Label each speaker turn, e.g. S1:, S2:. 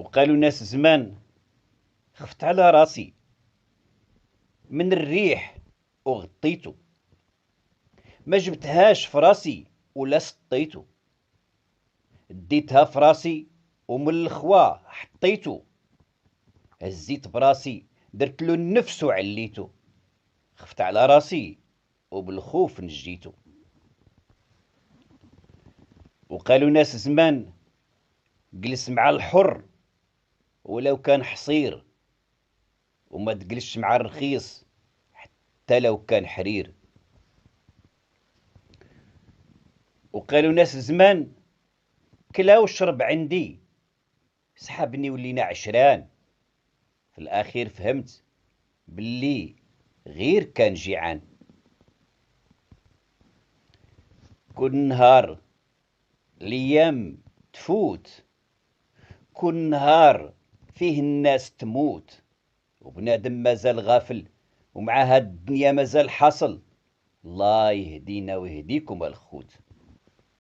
S1: وقالوا ناس زمان خفت على راسي من الريح وغطيتو، ما جبتهاش في راسي ولا سطيتو، ديتها في راسي ومن الخوا حطيتو، هزيت براسي درتلو النفس وعليتو، خفت على راسي وبالخوف نجيتو. وقالوا ناس زمان جلس مع الحر ولو كان حصير، وما تجلسش مع الرخيص حتى لو كان حرير. وقالوا ناس زمان كلا وشرب عندي سحبني ولينا عشران، في الأخير فهمت باللي غير كان جيعان. كل نهار الأيام تفوت، كل نهار فيه الناس تموت، وبنادم مازال غافل ومع هاد الدنيا مازال حاصل. الله يهدينا ويهديكم الخوت.